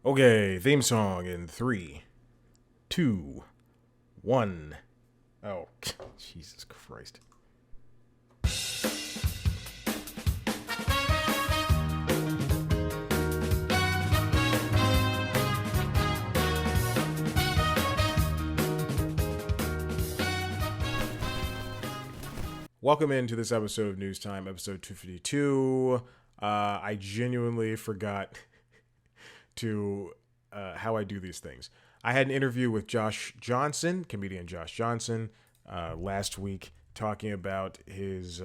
Okay, theme song in 3, 2, 1. Oh, Jesus Christ. Welcome into this episode of News Time, episode 252. I genuinely forgot to how I do these things. I had an interview with Josh Johnson, comedian Josh Johnson, last week, talking about his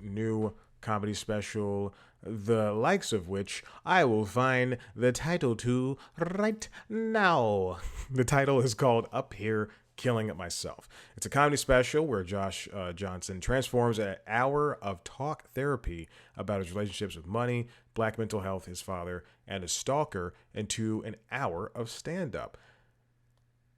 new comedy special, the likes of which I will find the title to right now. The title is called Up Here Killing Myself. It's a comedy special where Josh Johnson transforms an hour of talk therapy about his relationships with money, black mental health, his father, and a stalker into an hour of stand-up.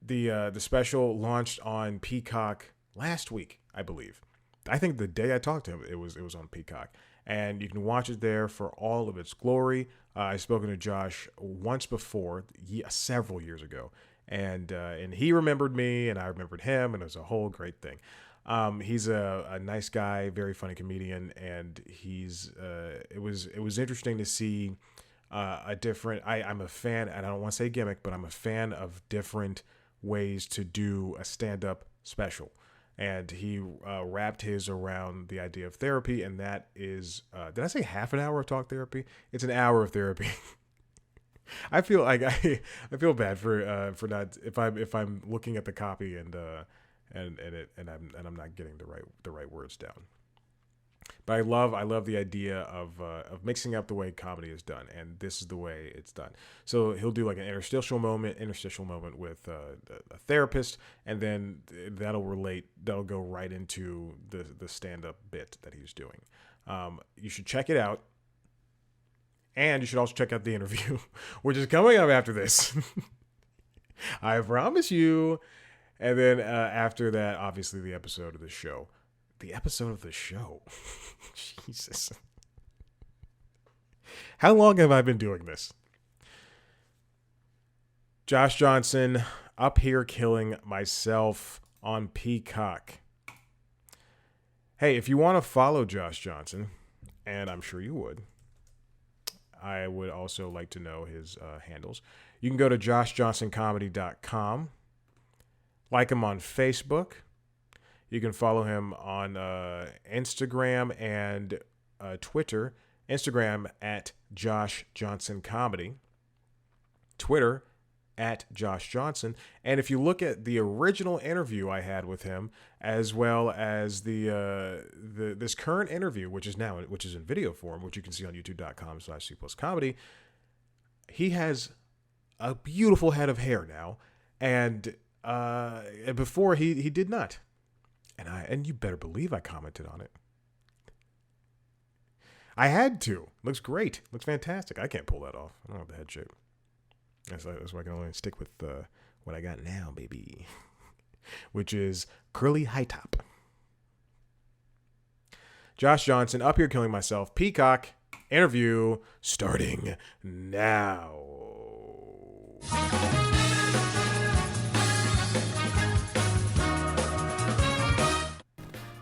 The special launched on Peacock last week, I believe. I think the day I talked to him, it was on Peacock. And you can watch it there for all of its glory. I've spoken to Josh once before, several years ago. And he remembered me, and I remembered him, and it was a whole great thing. He's a nice guy, very funny comedian, and it was interesting to see a different. I'm a fan, and I don't want to say gimmick, but I'm a fan of different ways to do a stand-up special. And he wrapped his around the idea of therapy, and that is, did I say half an hour of talk therapy? It's an hour of therapy. I feel like I feel bad for not if I'm looking at the copy and I'm not getting the right words down. But I love the idea of mixing up the way comedy is done, and this is the way it's done. So he'll do like an interstitial moment with a therapist, and then that'll go right into the stand-up bit that he's doing. You should check it out. And you should also check out the interview, which is coming up after this. I promise you. And then after that, obviously, the episode of the show. The episode of the show. Jesus. How long have I been doing this? Josh Johnson, Up Here Killing Myself on Peacock. Hey, if you want to follow Josh Johnson, and I'm sure you would, I would also like to know his handles. You can go to joshjohnsоncomedy.com. Like him on Facebook. You can follow him on Instagram and Twitter. Instagram at Josh Johnson Comedy. Twitter at Josh Johnson. And if you look at the original interview I had with him, as well as this current interview, which is in video form, which you can see on youtube.com/C+comedy, he has a beautiful head of hair now, and before he did not. And you better believe I commented on it. I had to. Looks great. Looks fantastic. I can't pull that off. I don't have the head shape. That's why I can only stick with what I got now, baby. Which is curly high top. Josh Johnson, Up Here Killing Myself, Peacock, interview starting now.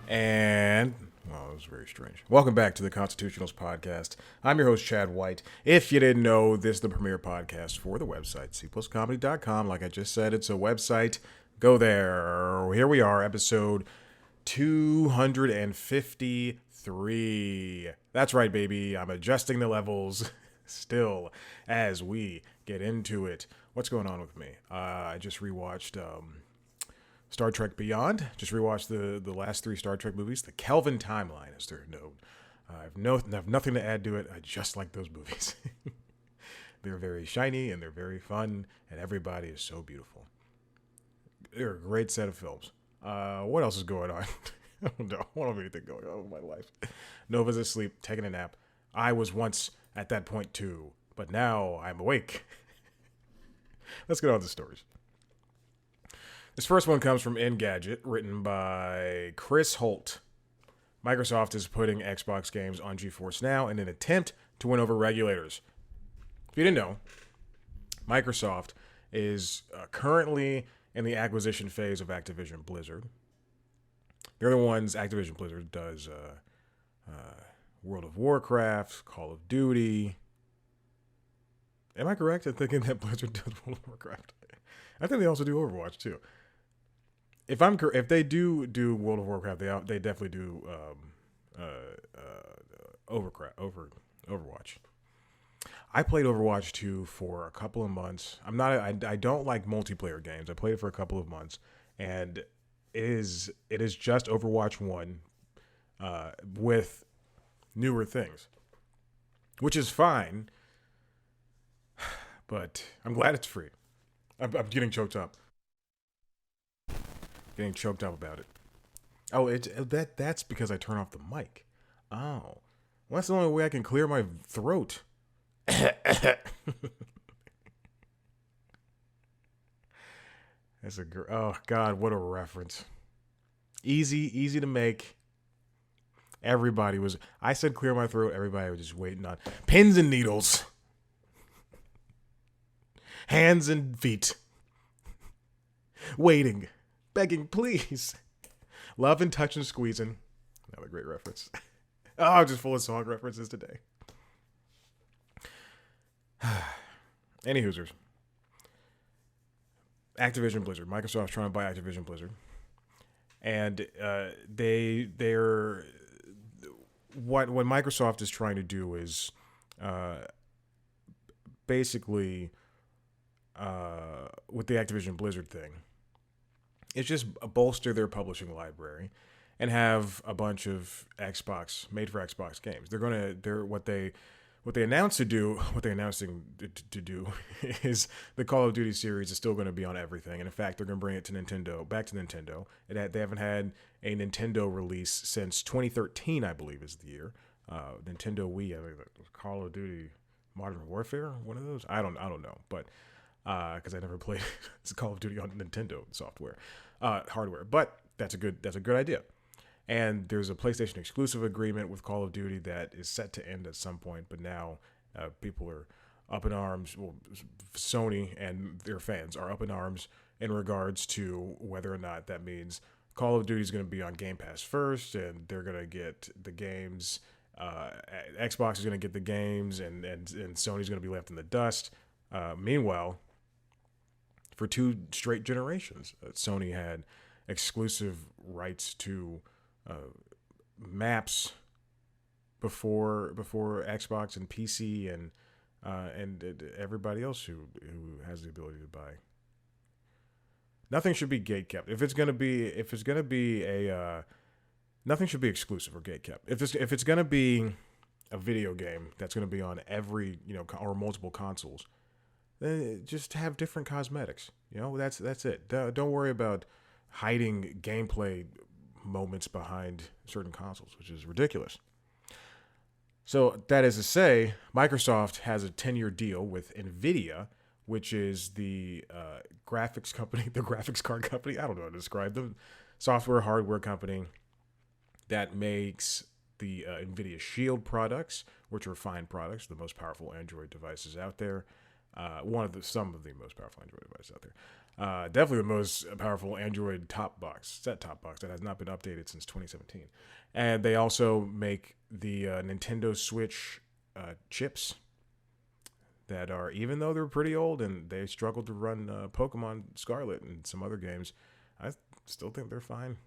And, well, it was very strange. Welcome back to the Constitutionals Podcast. I'm your host, Chad White. If you didn't know, this is the premier podcast for the website, cpluscomedy.com. Like I just said, it's a website. Go there. Here we are, episode 253. That's right, baby. I'm adjusting the levels still as we get into it. What's going on with me? I just rewatched Star Trek Beyond. Just rewatched the last 3 Star Trek movies. The Kelvin timeline, as they're known. I have nothing to add to it. I just like those movies. They're very shiny and they're very fun, and everybody is so beautiful. They're a great set of films. What else is going on? I don't have anything going on with my life. Nova's asleep, taking a nap. I was once at that point too, but now I'm awake. Let's get on to the stories. This first one comes from Engadget, written by Chris Holt. Microsoft is putting Xbox games on GeForce Now in an attempt to win over regulators. If you didn't know, Microsoft is currently in the acquisition phase of Activision Blizzard. They're the ones Activision Blizzard does World of Warcraft, Call of Duty. Am I correct in thinking that Blizzard does World of Warcraft? I think they also do Overwatch too. If they do World of Warcraft, they definitely do Overwatch. I played Overwatch 2 for a couple of months. I don't like multiplayer games. I played it for a couple of months, and it is just Overwatch 1 with newer things, which is fine. But I'm glad it's free. I'm getting choked up. Getting choked up about it. Oh, that's because I turn off the mic. Oh, well, that's the only way I can clear my throat. That's oh God, what a reference. Easy to make. I said clear my throat. Everybody was just waiting on pins and needles. Hands and feet. Waiting. Begging, please. Love and touch and squeezing. Another great reference. Oh, I'm just full of song references today. Any Hoosers. Activision Blizzard. Microsoft's trying to buy Activision Blizzard. And they're what Microsoft is trying to do is basically with the Activision Blizzard thing, it's just bolster their publishing library and have a bunch of made for Xbox games. What they announced to do is the Call of Duty series is still going to be on everything. And in fact, they're going to bring it to back to Nintendo. They haven't had a Nintendo release since 2013, I believe, is the year. Nintendo Wii, I think Call of Duty Modern Warfare, one of those. I don't know, but because I never played Call of Duty on Nintendo hardware. But that's a good idea. And there's a PlayStation exclusive agreement with Call of Duty that is set to end at some point. But now people are up in arms. Well, Sony and their fans are up in arms in regards to whether or not that means Call of Duty is going to be on Game Pass first, and they're going to get the games. Xbox is going to get the games, and Sony's going to be left in the dust. Meanwhile, for 2 straight generations, Sony had exclusive rights to maps before Xbox and PC and everybody else who has the ability to buy. Nothing should be gatekept. If it's gonna be nothing should be exclusive or gatekept. If it's gonna be a video game that's gonna be on every or multiple consoles, then just have different cosmetics. That's it. Don't worry about hiding gameplay moments behind certain consoles, which is ridiculous. So that is to say, Microsoft has a 10-year deal with NVIDIA, which is the graphics company, the graphics card company. I don't know how to describe them. Software, hardware company that makes the NVIDIA Shield products, which are fine products, the most powerful Android devices out there. Some of the most powerful Android devices out there. Definitely the most powerful Android set-top box that has not been updated since 2017. And they also make the Nintendo Switch chips that are, even though they're pretty old and they struggled to run Pokemon Scarlet and some other games, I still think they're fine.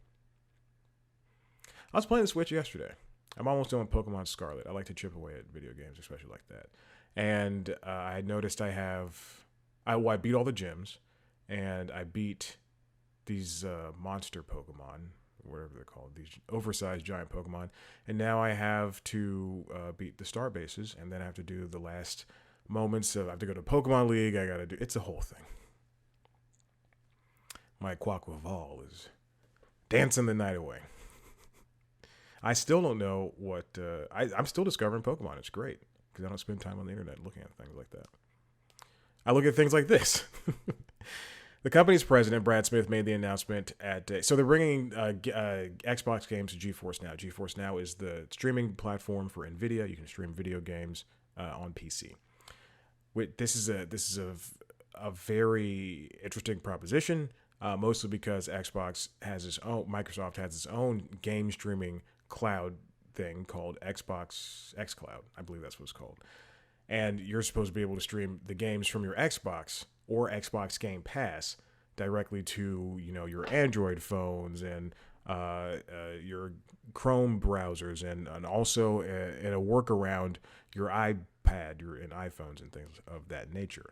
I was playing the Switch yesterday. I'm almost done with Pokemon Scarlet. I like to chip away at video games, especially like that. And I noticed I beat all the gyms. And I beat these monster Pokemon, whatever they're called, these oversized giant Pokemon. And now I have to beat the star bases, and then I have to do the last moments. I have to go to Pokemon League. It's a whole thing. My Quaquaval is dancing the night away. I still don't know what... I'm still discovering Pokemon. It's great, because I don't spend time on the internet looking at things like that. I look at things like this. The company's president, Brad Smith, made the announcement so they're bringing Xbox games to GeForce Now. GeForce Now is the streaming platform for NVIDIA. You can stream video games on PC. This is a very interesting proposition, mostly because Microsoft has its own game streaming cloud thing called Xbox xCloud. I believe that's what it's called. And you're supposed to be able to stream the games from your Xbox or Xbox Game Pass directly to, your Android phones and your Chrome browsers, and also in a workaround, your iPad, and iPhones and things of that nature.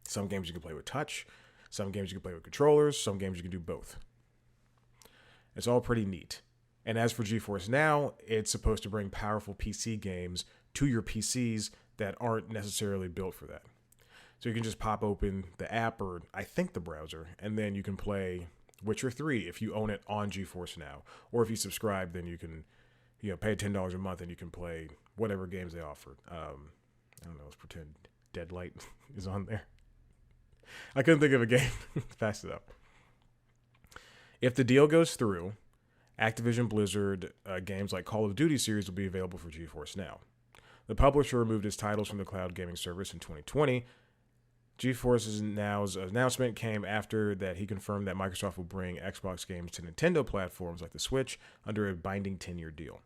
Some games you can play with touch, some games you can play with controllers, some games you can do both. It's all pretty neat. And as for GeForce Now, it's supposed to bring powerful PC games to your PCs that aren't necessarily built for that. So you can just pop open the app, or I think the browser, and then you can play Witcher 3 if you own it on GeForce Now. Or if you subscribe, then you can pay $10 a month and you can play whatever games they offer. I don't know, let's pretend Deadlight is on there. I couldn't think of a game fast enough. If the deal goes through, Activision Blizzard games like Call of Duty series will be available for GeForce Now. The publisher removed its titles from the cloud gaming service in 2020. GeForce Now's announcement came after that he confirmed that Microsoft will bring Xbox games to Nintendo platforms like the Switch under a binding 10-year deal.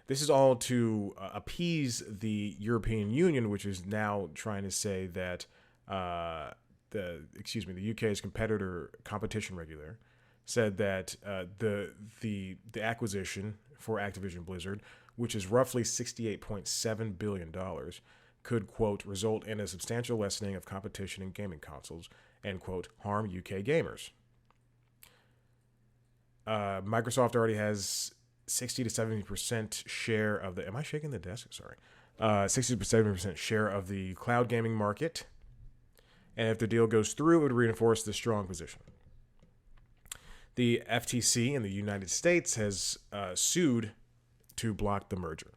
This is all to appease the European Union, which is now trying to say that the UK's competition regulator said that the acquisition for Activision Blizzard, which is roughly $68.7 billion, could, quote, result in a substantial lessening of competition in gaming consoles and, quote, harm UK gamers. Microsoft already has 60 to 70% share of the... Am I shaking the desk? Sorry. 60 to 70% share of the cloud gaming market. And if the deal goes through, it would reinforce this strong position. The FTC in the United States has sued to block the merger.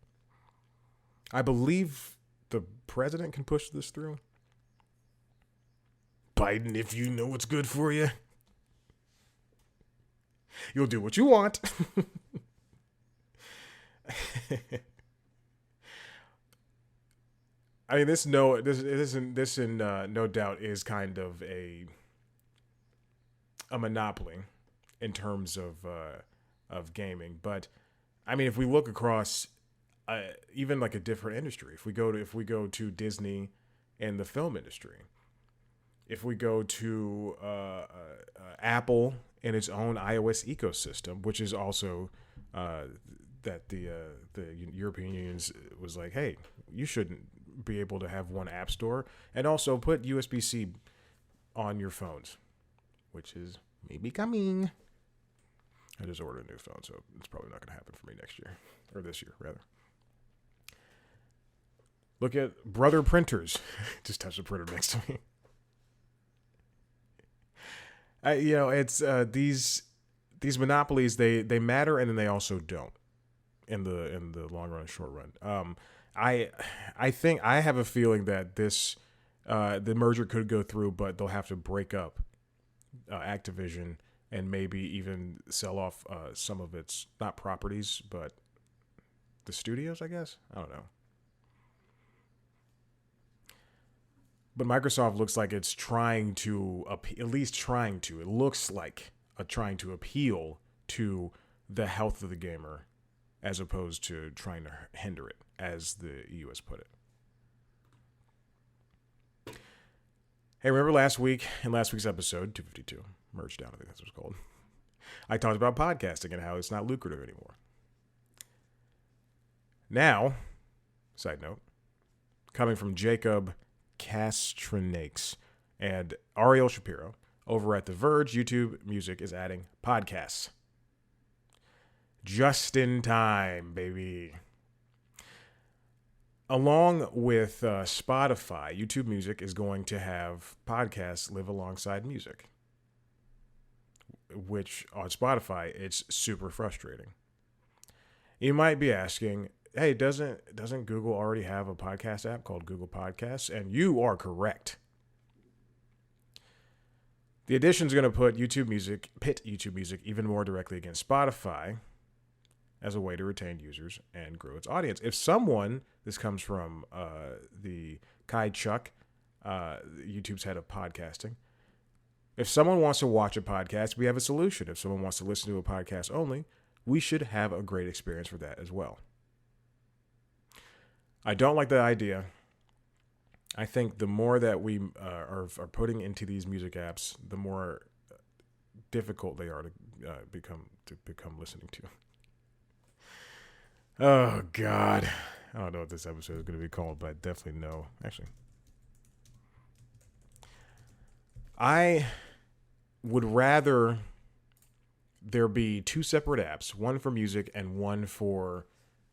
I believe the president can push this through. Biden, if you know what's good for you, you'll do what you want. I mean, this no doubt is kind of a monopoly in terms of gaming. But I mean, if we look across even like a different industry, if we go to Disney and the film industry, if we go to Apple and its own iOS ecosystem, which is also that the European Union was like, hey, you shouldn't be able to have one app store, and also put USB-C on your phones, which is maybe coming. I just ordered a new phone, so it's probably not going to happen for me next year, or this year, rather. Look at Brother Printers. Just touch the printer next to me. It's these monopolies. They matter, and then they also don't in the long run and short run. I think I have a feeling that the merger could go through, but they'll have to break up Activision and maybe even sell off some of its, not properties, but the studios, I guess. I don't know. But Microsoft looks like it's trying to, it looks like trying to appeal to the health of the gamer as opposed to trying to hinder it, as the EU has put it. Hey, remember last week's episode, 252, Merge Down, I think that's what it's called. I talked about podcasting and how it's not lucrative anymore. Now, side note, coming from Jacob Castronakes and Ariel Shapiro over at The Verge, YouTube Music is adding podcasts. Just in time, baby. Along with Spotify, YouTube Music is going to have podcasts live alongside music, which on Spotify, it's super frustrating. You might be asking, hey, doesn't Google already have a podcast app called Google Podcasts? And you are correct. The addition is going to pit YouTube Music even more directly against Spotify as a way to retain users and grow its audience. If someone, this comes from the Kai Chuck YouTube's head of podcasting. If someone wants to watch a podcast, we have a solution. If someone wants to listen to a podcast only, we should have a great experience for that as well. I don't like the idea. I think the more that we are putting into these music apps, the more difficult they are to become listening to. Oh God, I don't know what this episode is going to be called, but I definitely know. Actually, I would rather there be two separate apps, one for music and one for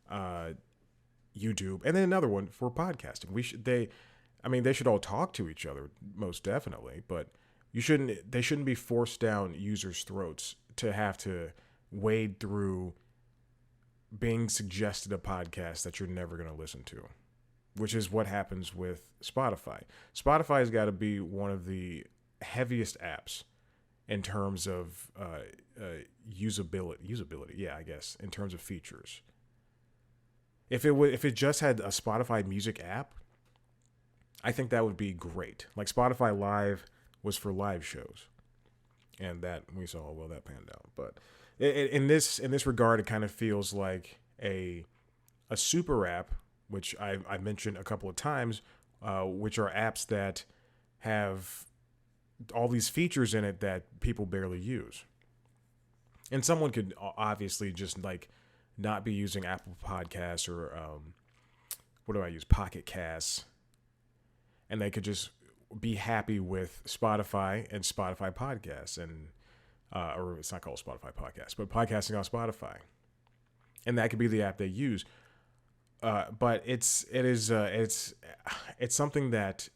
YouTube, and then another one for podcasting. They should all talk to each other, most definitely, but they shouldn't be forced down users' throats to have to wade through being suggested a podcast that you're never going to listen to, which is what happens with Spotify. Spotify has got to be one of the heaviest apps in terms of usability. Yeah, I guess in terms of features. If it just had a Spotify music app, I think that would be great. Like Spotify Live was for live shows, and that we saw how well that panned out. But in this regard, it kind of feels like a super app, which I mentioned a couple of times, which are apps that have all these features in it that people barely use. And someone could obviously just like not be using Apple Podcasts or what do I use? Pocket Casts. And they could just be happy with Spotify and Spotify Podcasts, and or it's not called Spotify Podcasts, but podcasting on Spotify, and that could be the app they use. But it's something that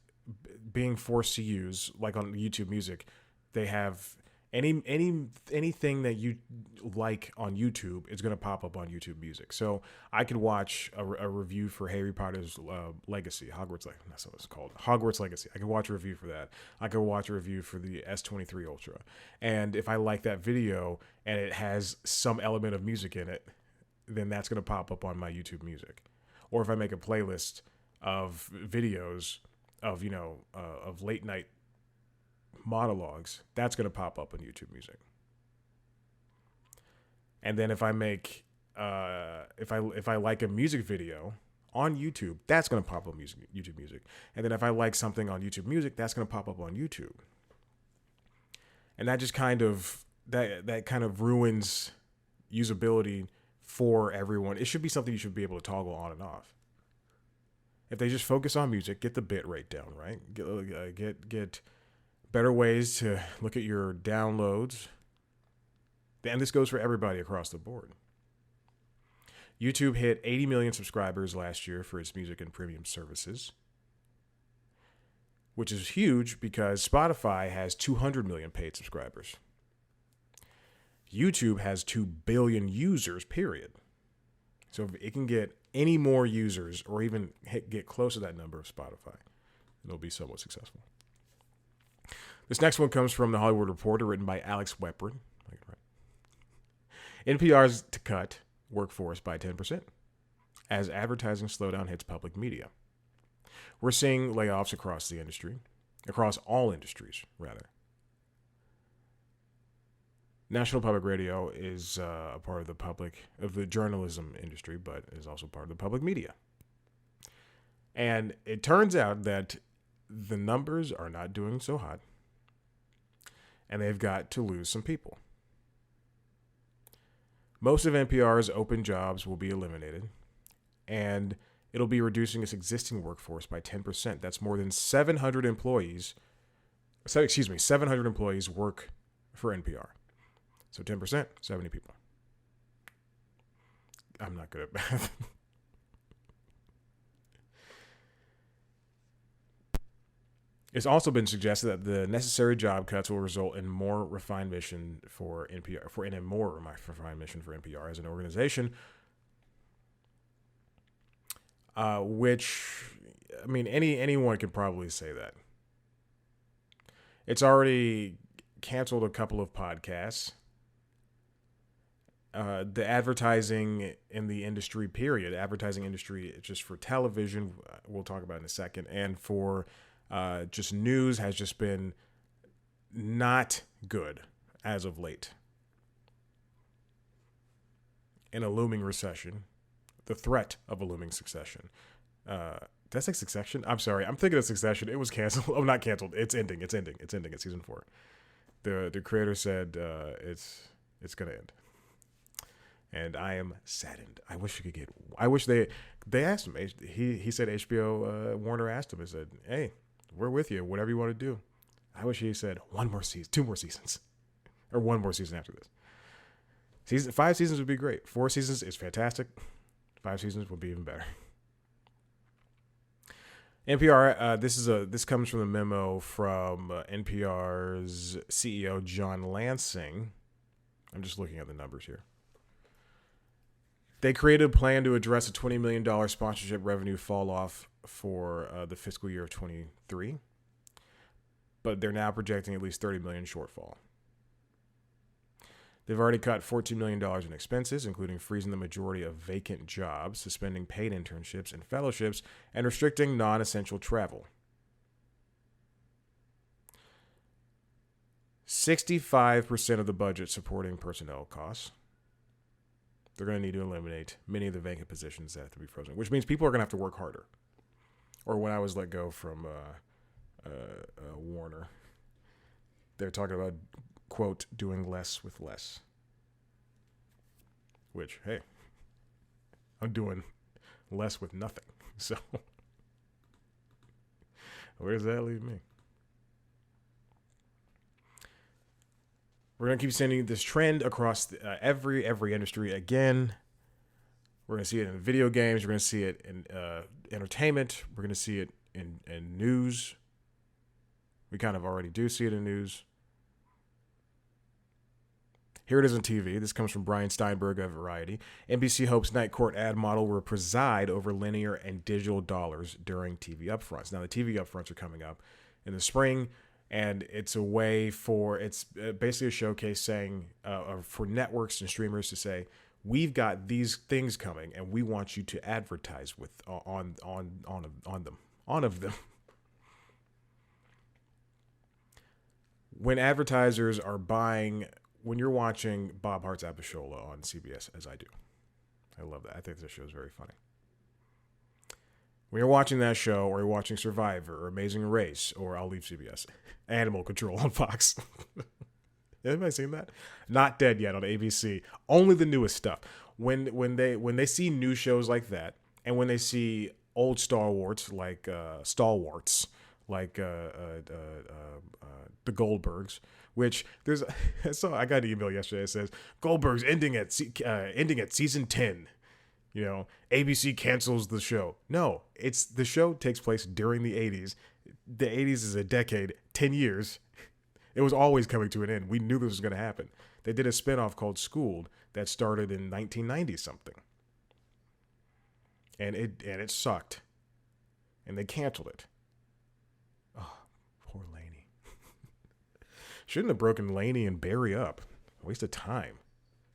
being forced to use, like on YouTube Music, they have anything that you like on YouTube is going to pop up on YouTube Music. So I could watch a review for Harry Potter's Legacy, Hogwarts Legacy. That's what it's called, Hogwarts Legacy. I could watch a review for that. I could watch a review for the S23 Ultra. And if I like that video and it has some element of music in it, then that's going to pop up on my YouTube Music. Or if I make a playlist of videos of, of late night monologues, that's going to pop up on YouTube Music. And then if I make if I like a music video on YouTube, that's going to pop up YouTube Music. And then if I like something on YouTube Music, that's going to pop up on YouTube. And that just kind of that kind of ruins usability for everyone. It should be something you should be able to toggle on and off. If they just focus on music, get the bit rate down, right? Get better ways to look at your downloads. And this goes for everybody across the board. YouTube hit 80 million subscribers last year for its music and premium services, which is huge because Spotify has 200 million paid subscribers. YouTube has 2 billion users, period. So if it can get any more users or even get close to that number of Spotify, it'll be somewhat successful. This next one comes from The Hollywood Reporter, written by Alex Weprin. NPR's to cut workforce by 10% as advertising slowdown hits public media. We're seeing layoffs across the industry, across all industries, rather. National Public Radio is a part of the journalism industry, but is also part of the public media. And it turns out that the numbers are not doing so hot, and they've got to lose some people. Most of NPR's open jobs will be eliminated, and it'll be reducing its existing workforce by 10%. That's more than 700 employees. 700 employees work for NPR. So 10%, 70 people. I'm not good at math. It's also been suggested that the necessary job cuts will result in more refined mission for NPR, in a more refined mission for NPR as an organization. Which, I mean, anyone could probably say that. It's already canceled a couple of podcasts. The advertising in the industry, advertising industry just for television, we'll talk about in a second, and for Just news has just been not good as of late. In a looming recession, the threat of a looming succession. Did I say Succession? I'm sorry. I'm thinking of Succession. It was canceled. Oh, not canceled. It's ending. It's ending at season 4. The creator said it's gonna end, and I am saddened. I wish we could get. I wish they asked him. He said HBO Warner asked him and said, "Hey, we're with you. Whatever you want to do." I wish he said 1 more season, 2 more seasons, or 1 more season after this. 5 seasons would be great. 4 seasons is fantastic. 5 seasons would be even better. NPR. This comes from the memo from NPR's CEO John Lansing. I'm just looking at the numbers here. They created a plan to address a $20 million sponsorship revenue fall off for the fiscal year of 23, but they're now projecting at least $30 million shortfall. They've already cut $14 million in expenses, including freezing the majority of vacant jobs, suspending paid internships and fellowships, and restricting non-essential travel. 65% of the budget supporting personnel costs. They're going to need to eliminate many of the vacant positions that have to be frozen, which means people are going to have to work harder. Or when I was let go from Warner, they're talking about, quote, doing less with less. Which, hey, I'm doing less with nothing. So, where does that leave me? We're going to keep sending this trend across every industry again. We're going to see it in video games. We're going to see it in entertainment. We're going to see it in news. We kind of already do see it in news. Here it is on TV. This comes from Brian Steinberg of Variety. NBC hopes Night Court ad model will preside over linear and digital dollars during TV upfronts. Now, the TV upfronts are coming up in the spring, and it's a way for, it's basically a showcase saying, for networks and streamers to say, we've got these things coming, and we want you to advertise with on them. When advertisers are buying, when you're watching Bob Hart's Abishola on CBS, as I do, I love that. I think this show is very funny. When you're watching that show, or you're watching Survivor, or Amazing Race, or I'll leave CBS, Animal Control on Fox. Anybody seen that? Not Dead Yet on ABC. Only the newest stuff. When they see new shows like that, and when they see old stalwarts like the Goldbergs, which there's so I got an email yesterday that says Goldberg's ending at season 10. You know, ABC cancels the show. No, it's the show takes place during the 80s. The 80s is a decade, 10 years. It was always coming to an end. We knew this was going to happen. They did a spinoff called Schooled that started in 1990 something. And it sucked. And they canceled it. Oh, poor Laney. Shouldn't have broken Laney and Barry up. Waste of time.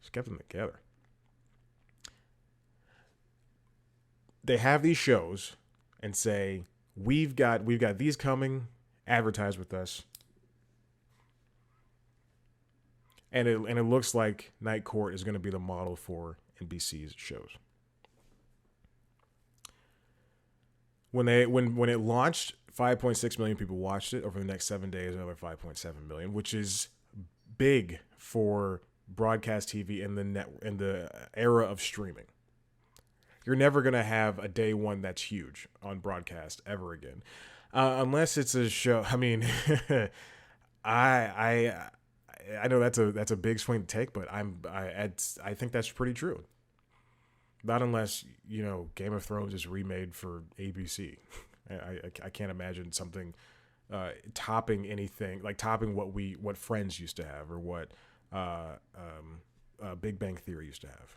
Just kept them together. They have these shows and say, we've got these coming, advertise with us. And it looks like Night Court is going to be the model for NBC's shows. When it launched, 5.6 million people watched it. Over the next 7 days, another 5.7 million, which is big for broadcast TV in the era of streaming. You're never going to have a day one that's huge on broadcast ever again. Unless it's a show. I mean, I know that's a big swing to take, but I think that's pretty true. Not unless, you know, Game of Thrones is remade for ABC. I can't imagine something topping anything, like topping what Friends used to have, or what Big Bang Theory used to have.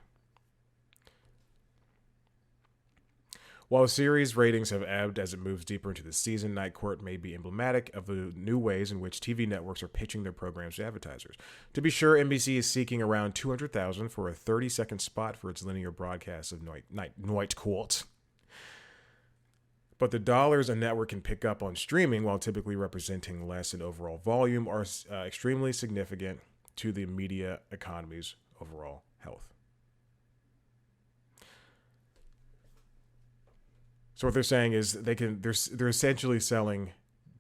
While series ratings have ebbed as it moves deeper into the season, Night Court may be emblematic of the new ways in which TV networks are pitching their programs to advertisers. To be sure, NBC is seeking around $200,000 for a 30-second spot for its linear broadcast of Night Court. But the dollars a network can pick up on streaming, while typically representing less in overall volume, are extremely significant to the media economy's overall health. So what they're saying is they're essentially selling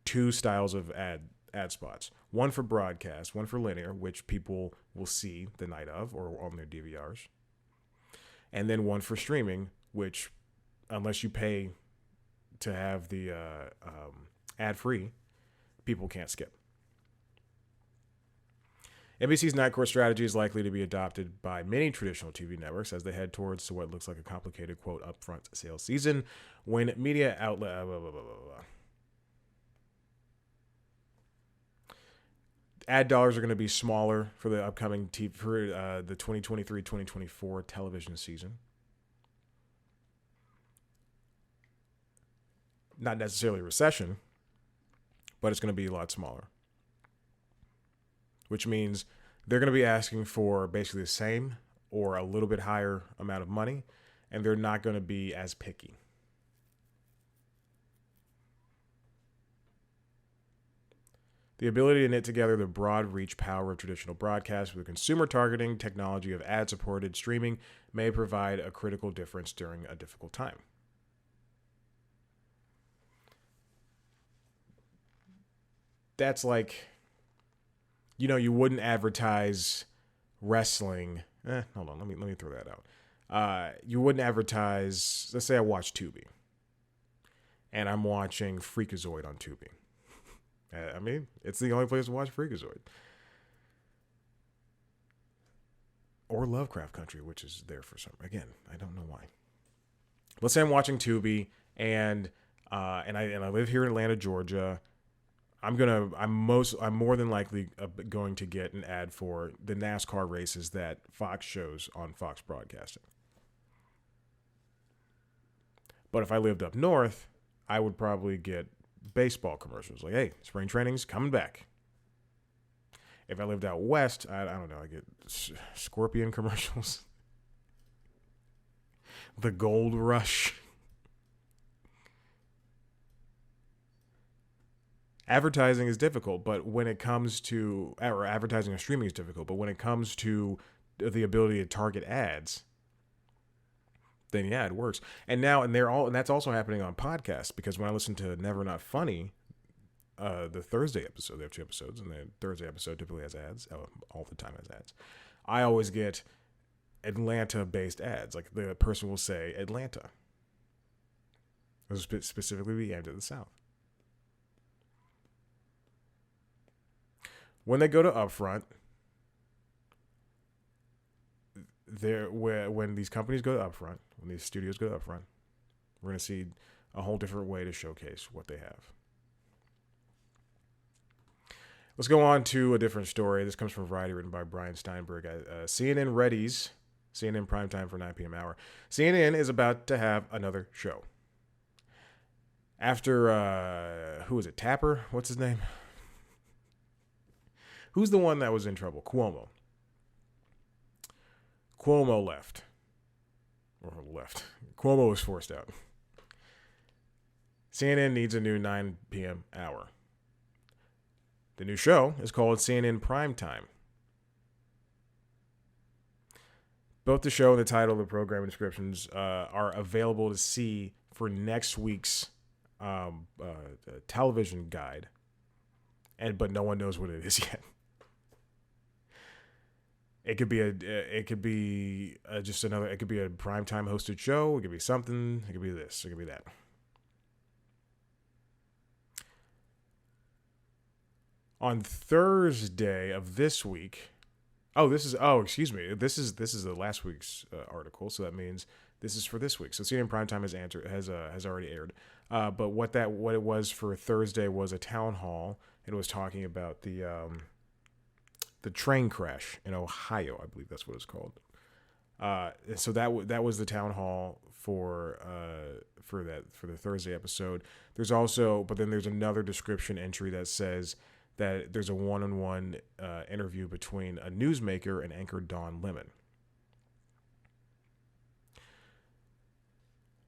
two styles of ad spots. One for broadcast, one for linear, which people will see the night of or on their DVRs. And then one for streaming, which, unless you pay to have the ad-free, people can't skip. NBC's night court strategy is likely to be adopted by many traditional TV networks as they head towards what looks like a complicated, quote, upfront sales season when media outlet... ad dollars are going to be smaller for the upcoming the 2023-2024 television season. Not necessarily a recession, but it's going to be a lot smaller. Which means they're going to be asking for basically the same or a little bit higher amount of money, and they're not going to be as picky. The ability to knit together the broad reach power of traditional broadcast with the consumer targeting technology of ad-supported streaming may provide a critical difference during a difficult time. That's like, you wouldn't advertise wrestling. Hold on, let me throw that out. You wouldn't advertise, let's say I watch Tubi, and I'm watching Freakazoid on Tubi. I mean, it's the only place to watch Freakazoid. Or Lovecraft Country, which is there for some. Again, I don't know why. Let's say I'm watching Tubi, and I live here in Atlanta, Georgia. I'm more than likely going to get an ad for the NASCAR races that Fox shows on Fox Broadcasting. But if I lived up north, I would probably get baseball commercials like, hey, spring training's coming back. If I lived out west, I don't know, I get Scorpion commercials. The Gold Rush. Advertising is difficult, but when it comes to, or advertising and streaming is difficult, but when it comes to the ability to target ads, then yeah, it works. And that's also happening on podcasts, because when I listen to Never Not Funny, the Thursday episode, they have 2 episodes, and the Thursday episode typically has ads, all the time has ads. I always get Atlanta-based ads. Like, the person will say Atlanta. Those specifically be aimed at the South. When they go to upfront, when these companies go to upfront, when these studios go to upfront, we're going to see a whole different way to showcase what they have. Let's go on to a different story. This comes from Variety, written by Brian Steinberg. CNN readies CNN primetime for 9 p.m. hour. CNN is about to have another show. After, who is it, Tapper? What's his name? Who's the one that was in trouble? Cuomo. Cuomo left. Cuomo was forced out. CNN needs a new 9 p.m. hour. The new show is called CNN Primetime. Both the show and the title of the program descriptions are available to see for next week's television guide, but no one knows what it is yet. It could be a primetime hosted show. It could be something. It could be this. It could be that. On Thursday of this week, excuse me. This is the last week's article, so that means this is for this week. So CNN Primetime has already aired. But what it was for Thursday was a town hall. It was talking about the train crash in Ohio, I believe that's what it's called. So that was the town hall for the Thursday episode. There's another description entry that says that there's a one-on-one interview between a newsmaker and anchor Don Lemon.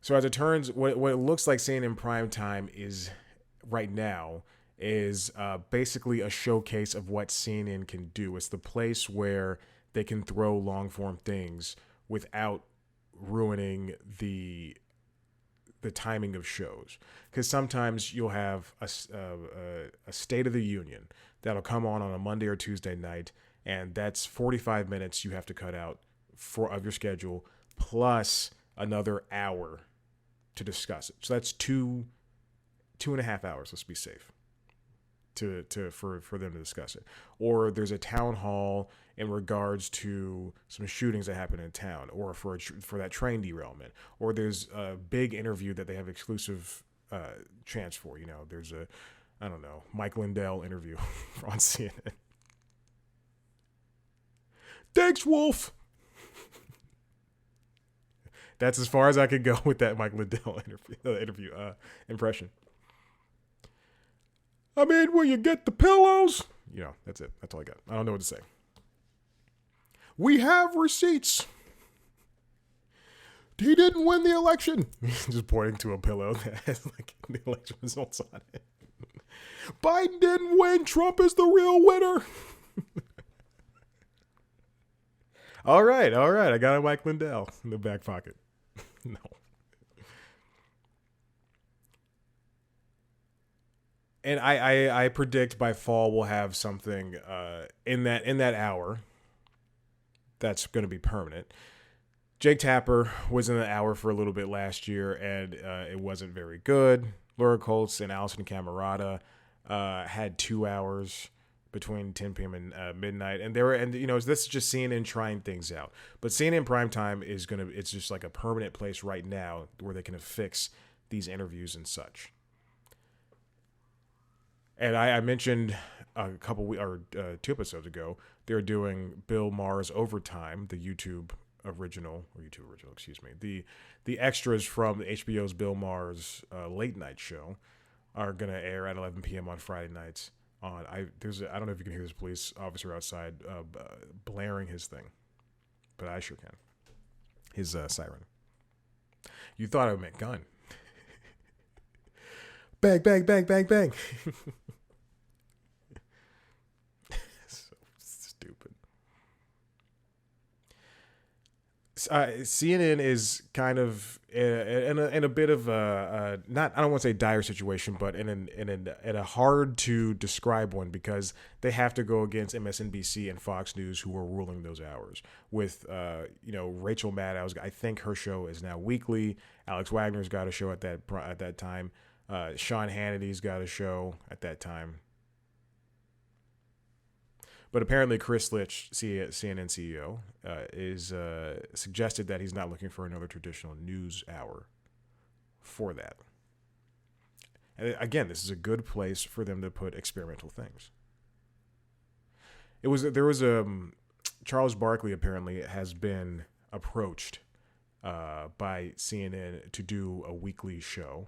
So as it turns, what it looks like CNN prime time is right now is basically a showcase of what CNN can do. It's the place where they can throw long form things without ruining the timing of shows. Because sometimes you'll have a State of the Union that'll come on a Monday or Tuesday night, and that's 45 minutes you have to cut out of your schedule plus another hour to discuss it. So that's two and a half hours. Let's be safe for them to discuss it. Or there's a town hall in regards to some shootings that happen in town, or for that train derailment, or there's a big interview that they have exclusive chance for. There's a Mike Lindell interview on CNN. Thanks, Wolf. That's as far as I could go with that Mike Lindell interview impression. I mean, will you get the pillows? That's it. That's all I got. I don't know what to say. We have receipts. He didn't win the election. Just pointing to a pillow that has the election results on it. Biden didn't win. Trump is the real winner. All right. I got a Mike Lindell in the back pocket. No. And I predict by fall we'll have something in that hour that's going to be permanent. Jake Tapper was in the hour for a little bit last year, and it wasn't very good. Laura Colts and Allison Camerata had 2 hours between 10 p.m. and midnight, and this is just CNN trying things out. But CNN primetime it's just like a permanent place right now where they can affix these interviews and such. And I mentioned a couple 2 episodes ago, they're doing Bill Maher's Overtime, the YouTube original, excuse me. The extras from HBO's Bill Maher's late night show are going to air at 11 p.m. on Friday nights. I don't know if you can hear this police officer outside blaring his thing, but I sure can. His siren. You thought I meant gun. Bang, bang, bang, bang, bang. So stupid. CNN is kind of in a bit of a I don't want to say dire situation, but in a hard to describe one, because they have to go against MSNBC and Fox News, who are ruling those hours. With Rachel Maddow, I think her show is now weekly. Alex Wagner's got a show at that time. Sean Hannity's got a show at that time. But apparently Chris Litch, CNN CEO, is suggested that he's not looking for another traditional news hour for that. And again, this is a good place for them to put experimental things. Charles Barkley apparently has been approached by CNN to do a weekly show.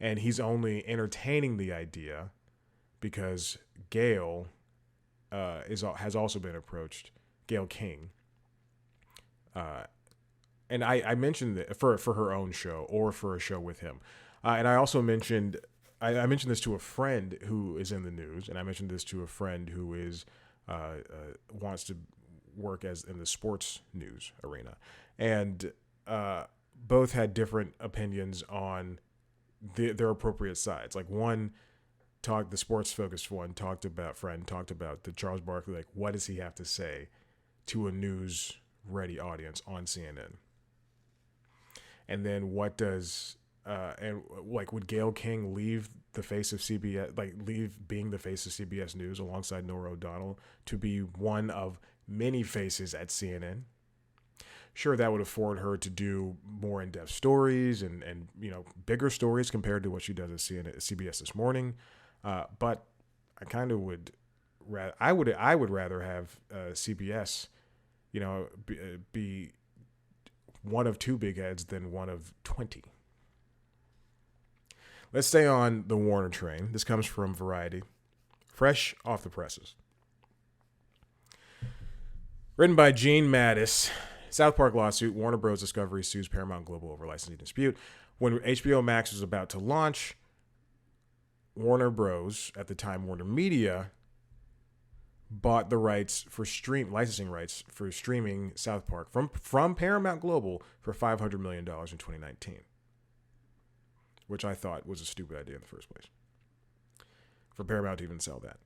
And he's only entertaining the idea because Gayle has also been approached, Gayle King. And I mentioned that for her own show or for a show with him. And I also mentioned this to a friend who is in the news, and I mentioned this to a friend who is wants to work in the sports news arena. And both had different opinions on their appropriate sides. Like the sports focused one talked about the Charles Barkley, like what does he have to say to a news ready audience on CNN? And then what does would Gayle King leave the face of CBS, leave being the face of CBS News alongside Norah O'Donnell to be one of many faces at CNN? Sure, that would afford her to do more in-depth stories and bigger stories compared to what she does at CBS This Morning. But I kind of would rather have CBS, be one of 2 big heads than one of 20. Let's stay on the Warner train. This comes from Variety, fresh off the presses. Written by Gene Mattis. South Park lawsuit. Warner Bros. Discovery sues Paramount Global over licensing dispute. When HBO Max was about to launch, Warner Bros., at the time Warner Media, bought the rights for licensing rights for streaming South Park from Paramount Global for $500 million in 2019, which I thought was a stupid idea in the first place, for Paramount to even sell that.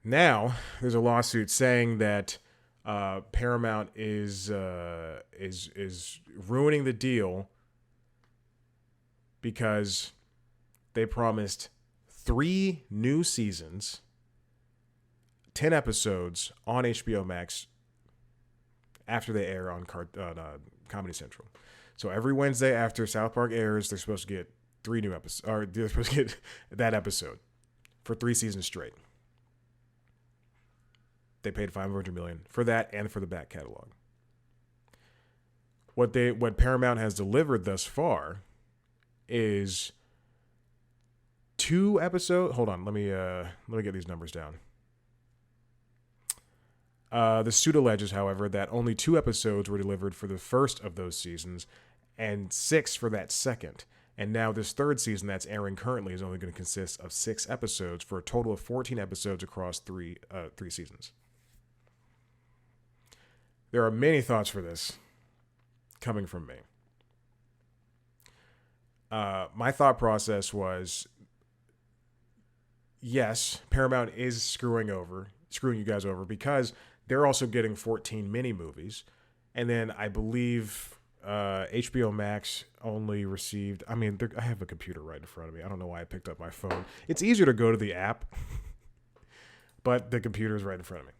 Now there's a lawsuit saying that Paramount is ruining the deal because they promised 3 new seasons, 10 episodes on HBO Max after they air on Comedy Central. So every Wednesday after South Park airs, they're supposed to get 3 new episodes, or they're supposed to get that episode for 3 seasons straight. They paid $500 million for that and for the back catalog. What Paramount has delivered thus far is 2 episodes. Hold on, let me get these numbers down. The suit alleges, however, that only 2 episodes were delivered for the first of those seasons and 6 for that second. And now this third season that's airing currently is only going to consist of 6 episodes for a total of 14 episodes across 3 seasons. There are many thoughts for this coming from me. My thought process was, yes, Paramount is screwing you guys over because they're also getting 14 mini movies. And then I believe HBO Max only received, I have a computer right in front of me. I don't know why I picked up my phone. It's easier to go to the app, but the computer is right in front of me.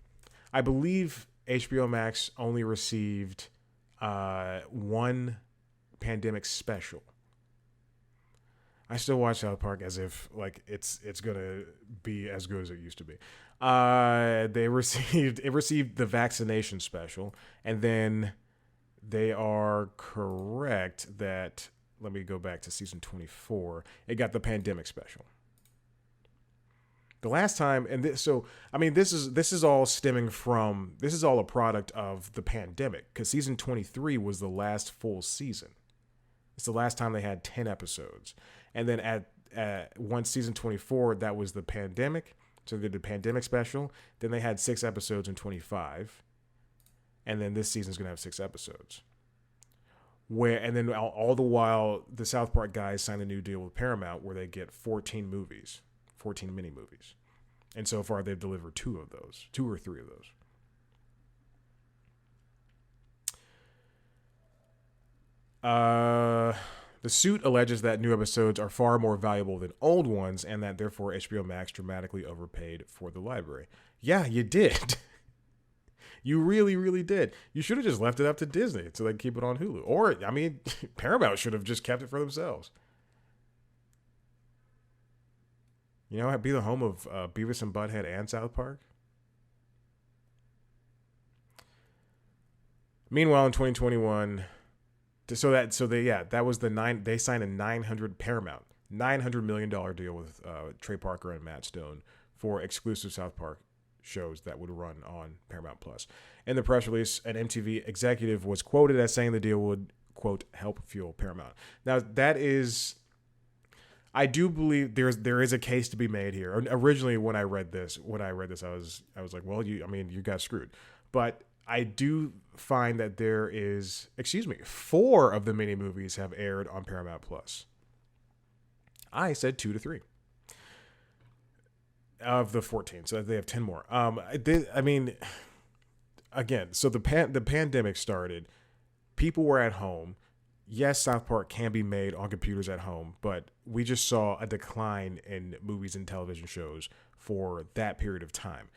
I believe HBO Max only received 1 pandemic special. I still watch South Park as if like it's gonna be as good as it used to be. It received the vaccination special, and then they are correct that, let me go back to season 24. It got the pandemic special. The last time, and this is all stemming from, this is all a product of the pandemic, because season 23 was the last full season. It's the last time they had 10 episodes. And then at once season 24, that was the pandemic. So they did the pandemic special. Then they had 6 episodes in 25. And then this season's going to have 6 episodes. And then all the while, the South Park guys signed a new deal with Paramount where they get 14 movies, 14 mini movies. And so far, they've delivered 2 of those, 2 or 3 of those. The suit alleges that new episodes are far more valuable than old ones and that therefore HBO Max dramatically overpaid for the library. Yeah, you did. You really, really did. You should have just left it up to Disney so they can keep it on Hulu. Or, Paramount should have just kept it for themselves. You know, be the home of Beavis and Butthead and South Park. Meanwhile, in 2021... they signed a $900 million deal with Trey Parker and Matt Stone for exclusive South Park shows that would run on Paramount Plus. In the press release, an MTV executive was quoted as saying the deal would, quote, help fuel Paramount. Now that is, I do believe there is a case to be made here. Originally, when I read this, I was like, well, you got screwed, but I do find that there is, 4 of the mini movies have aired on Paramount Plus. I said 2 to 3 of the 14, so they have 10 more. Again, so the pandemic started. People were at home. Yes, South Park can be made on computers at home, but we just saw a decline in movies and television shows for that period of time.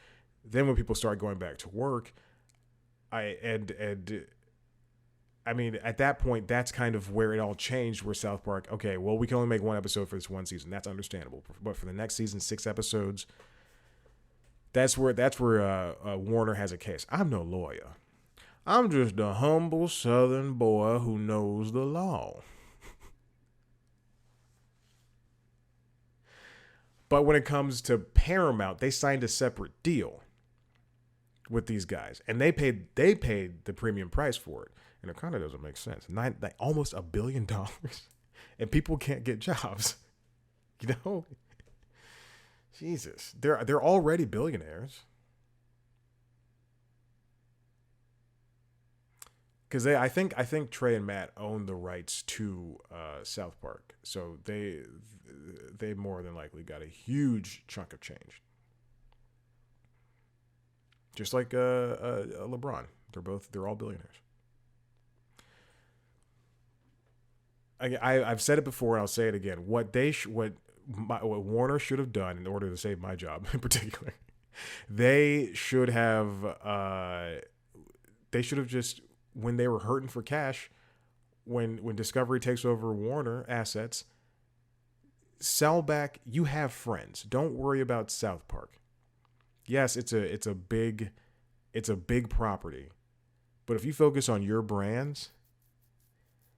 Then when people started going back to work, at that point, that's kind of where it all changed, where South Park, okay, well, we can only make 1 episode for this 1 season. That's understandable. But for the next season, 6 episodes, that's where Warner has a case. I'm no lawyer. I'm just a humble Southern boy who knows the law. But when it comes to Paramount, they signed a separate deal with these guys, and they paid the premium price for it, and it kind of doesn't make sense. Almost $1 billion, and people can't get jobs. You know, Jesus, they're already billionaires. Because I think Trey and Matt own the rights to South Park, so they more than likely got a huge chunk of change. Just like LeBron, they're all billionaires. I've said it before and I'll say it again. What Warner should have done in order to save my job in particular, they should have just, when they were hurting for cash, when Discovery takes over Warner assets, sell back. You have Friends. Don't worry about South Park. Yes, it's a big property, but if you focus on your brands,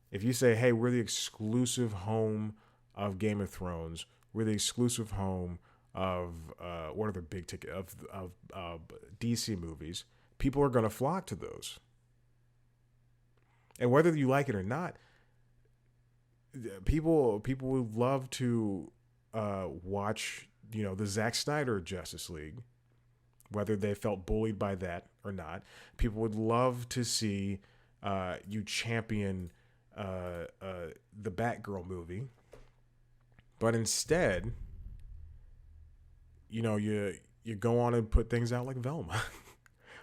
if you say, hey, we're the exclusive home of Game of Thrones, we're the exclusive home of what are the big ticket of DC movies, people are going to flock to those. And whether you like it or not, people would love to watch, the Zack Snyder Justice League, whether they felt bullied by that or not. People would love to see you champion the Batgirl movie, but instead, you go on and put things out like Velma,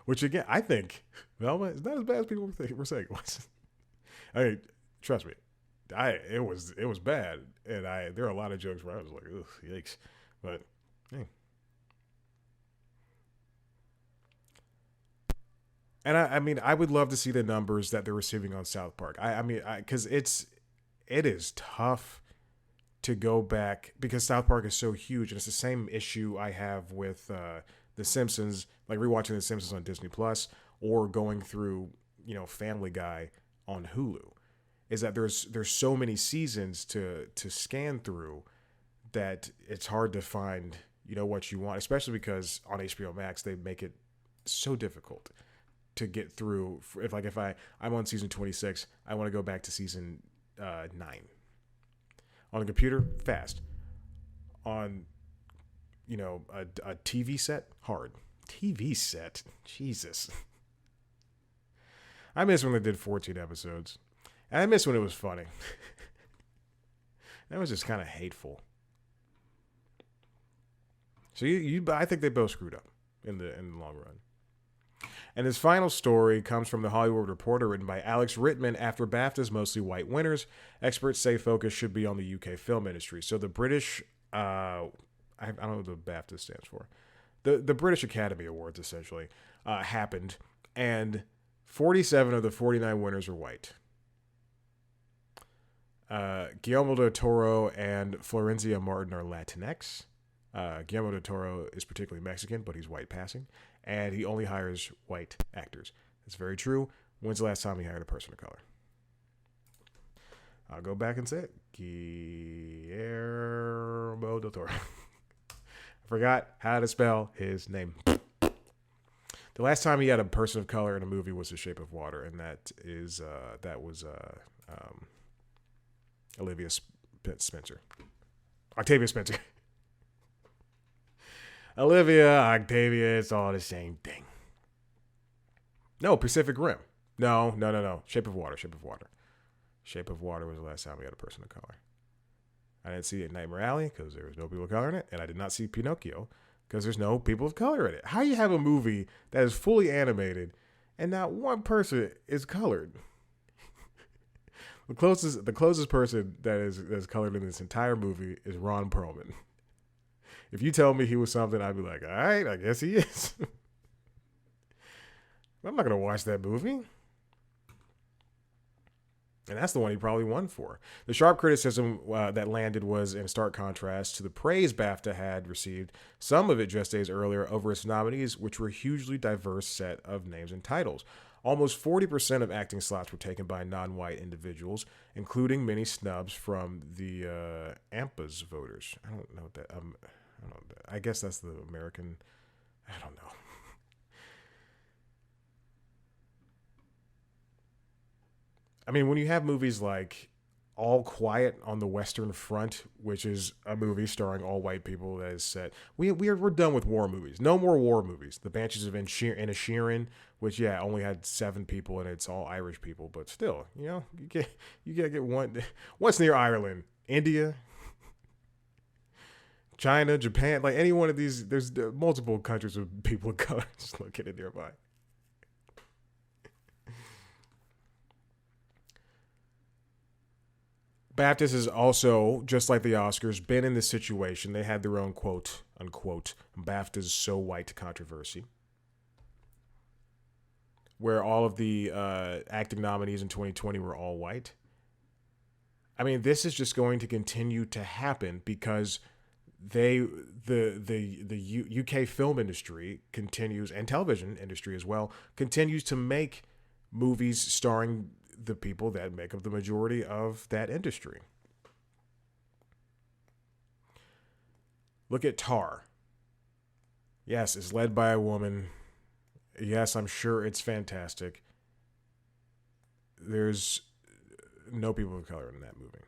which again, I think Velma is not as bad as people were saying it was. I mean, trust me, it was bad, and there are a lot of jokes where I was like, ugh, yikes, but hey. And I mean, I would love to see the numbers that they're receiving on South Park. Because it is tough to go back, because South Park is so huge, and it's the same issue I have with The Simpsons, like rewatching The Simpsons on Disney Plus or going through, Family Guy on Hulu, is that there's so many seasons to scan through that it's hard to find, what you want, especially because on HBO Max they make it so difficult to get through. If I'm on season 26, I want to go back to season 9. On a computer, fast. On a TV set, hard. TV set, Jesus. I miss when they did 14 episodes. And I miss when it was funny. That was just kind of hateful. So I think they both screwed up in the long run. And his final story comes from The Hollywood Reporter, written by Alex Rittman. After BAFTA's mostly white winners, experts say focus should be on the UK film industry. So the British, I don't know what the BAFTA stands for. The British Academy Awards, essentially, happened. And 47 of the 49 winners are white. Guillermo del Toro and Florencia Martin are Latinx. Guillermo del Toro is particularly Mexican, but he's white passing. And he only hires white actors. That's very true. When's the last time he hired a person of color? I'll go back and say it. Guillermo del Toro. I forgot how to spell his name. The last time he had a person of color in a movie was The Shape of Water, and that was Octavia Spencer. Octavia, it's all the same thing. No, Pacific Rim. No. Shape of Water. Shape of Water was the last time we had a person of color. I didn't see it in Nightmare Alley because there was no people of color in it, and I did not see Pinocchio because there's no people of color in it. How do you have a movie that is fully animated and not one person is colored? The closest person that is colored in this entire movie is Ron Perlman. If you tell me he was something, I'd be like, all right, I guess he is. I'm not going to watch that movie. And that's the one he probably won for. The sharp criticism that landed was in stark contrast to the praise BAFTA had received, some of it just days earlier, over its nominees, which were a hugely diverse set of names and titles. Almost 40% of acting slots were taken by non-white individuals, including many snubs from the AMPA's voters. I don't know what that... I guess that's the American... I don't know. I mean, when you have movies like All Quiet on the Western Front, which is a movie starring all white people that is set, we're done with war movies. No more war movies. The Banshees of Inisherin, which only had 7 people and it's all Irish people, but still, you gotta get one. What's near Ireland? India, China, Japan, like any one of these. There's multiple countries with people of color just located nearby. BAFTA has also, just like the Oscars, been in this situation. They had their own quote unquote BAFTA's so white controversy, where all of the acting nominees in 2020 were all white. I mean, this is just going to continue to happen because the UK film industry continues, and television industry as well, continues to make movies starring the people that make up the majority of that industry. Look at Tar. Yes, it's led by a woman. Yes, I'm sure it's fantastic. There's no people of color in that movie.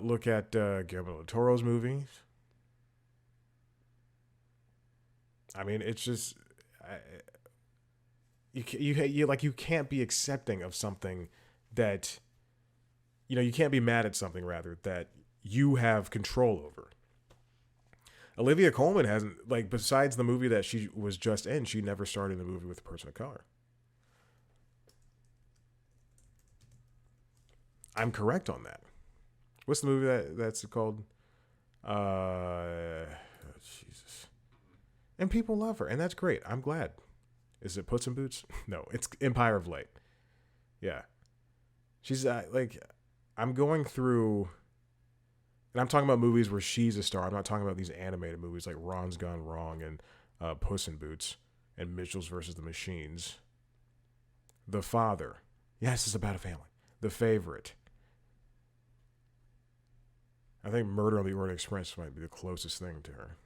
Look at Guillermo del Toro's movies. I mean, it's just you can't be accepting of something that you can't be mad at something rather that you have control over. Olivia Colman hasn't, like, besides the movie that she was just in, she never starred in a movie with a person of color. I'm correct on that. What's the movie that's called? Jesus. And people love her, and that's great. I'm glad. Is it Puss in Boots? No, it's Empire of Light. Yeah. She's I'm going through, and I'm talking about movies where she's a star. I'm not talking about these animated movies like Ron's Gone Wrong and Puss in Boots and Mitchell's versus the Machines. The Father. Yes, it's about a family. The Favorite. I think Murder on the Orient Express might be the closest thing to her.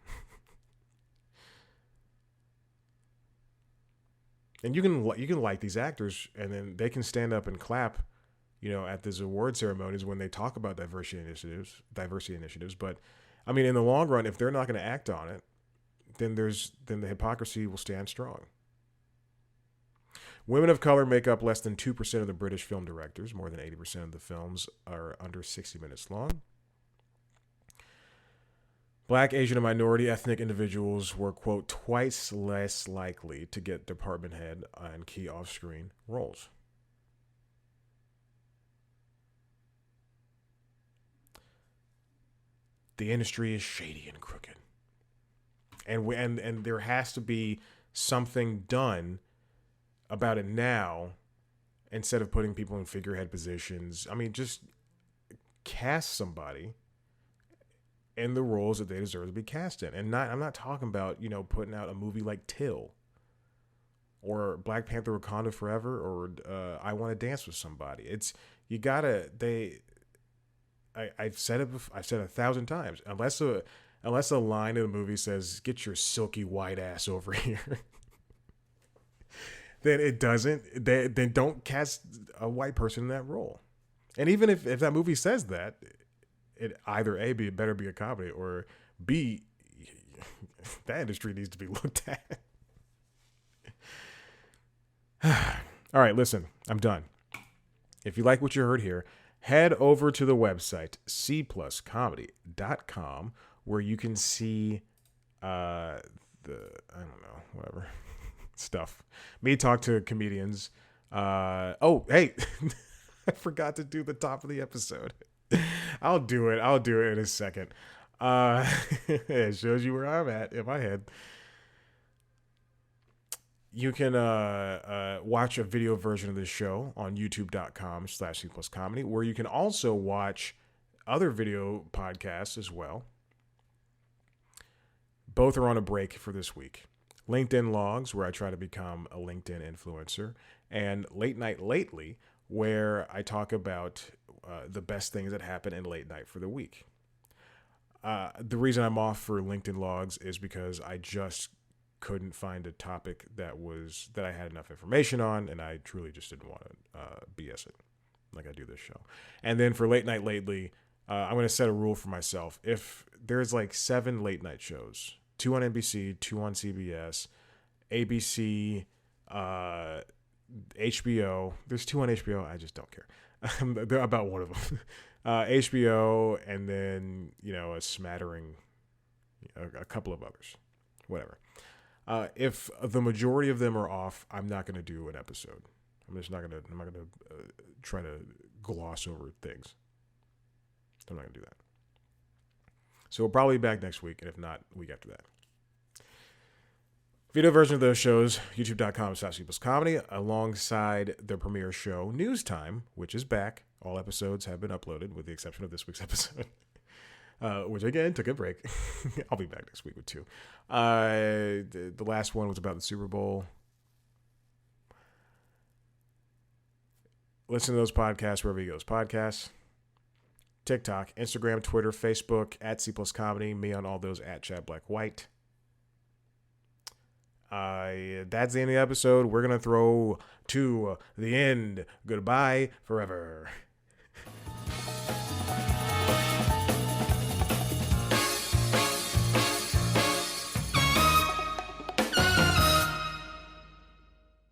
And you can like these actors, and then they can stand up and clap, at these award ceremonies when they talk about diversity initiatives. But I mean, in the long run, if they're not going to act on it, then the hypocrisy will stand strong. Women of color make up less than 2% of the British film directors. More than 80% of the films are under 60 minutes long. Black, Asian, and minority ethnic individuals were, quote, twice less likely to get department head and key off-screen roles. The industry is shady and crooked. And there has to be something done about it now instead of putting people in figurehead positions. I mean, just cast somebody in the roles that they deserve to be cast in. And I'm not talking about, putting out a movie like Till or Black Panther Wakanda Forever or I Want to Dance with Somebody. It's, I've said it 1,000 times. Unless a line in the movie says, "Get your silky white ass over here," then it doesn't. Then don't cast a white person in that role. And even if that movie says that, it either it better be a comedy, or B, that industry needs to be looked at. All right, listen, I'm done. If you like what you heard here, head over to the website cpluscomedy.com, where you can see whatever stuff. Me talk to comedians. Hey, I forgot to do the top of the episode. I'll do it in a second. It shows you where I'm at in my head. You can watch a video version of this show on youtube.com/cpluscomedy, where you can also watch other video podcasts as well. Both are on a break for this week. LinkedIn Logs, where I try to become a LinkedIn influencer, and Late Night Lately, where I talk about the best things that happen in late night for the week. The reason I'm off for LinkedIn Logs is because I just couldn't find a topic that I had enough information on, and I truly just didn't want to BS it like I do this show. And then for Late Night Lately, I'm going to set a rule for myself. If there's like 7 late night shows, 2 on NBC, 2 on CBS, ABC, HBO. There's 2 on HBO. I just don't care. They're about one of them. HBO, and then, a smattering, a couple of others. Whatever. If the majority of them are off, I'm not going to do an episode. I'm not going to try to gloss over things. I'm not going to do that. So we'll probably be back next week, and if not, week after that. Video version of those shows, youtube.com/comedy, alongside the premiere show, News Time, which is back. All episodes have been uploaded, with the exception of this week's episode, which, again, took a break. I'll be back next week with 2. The last one was about the Super Bowl. Listen to those podcasts wherever you go. Podcasts, TikTok, Instagram, Twitter, Facebook, @C+Comedy, me on all those, @ChadBlackWhite. That's the end of the episode. We're going to throw to the end. Goodbye forever.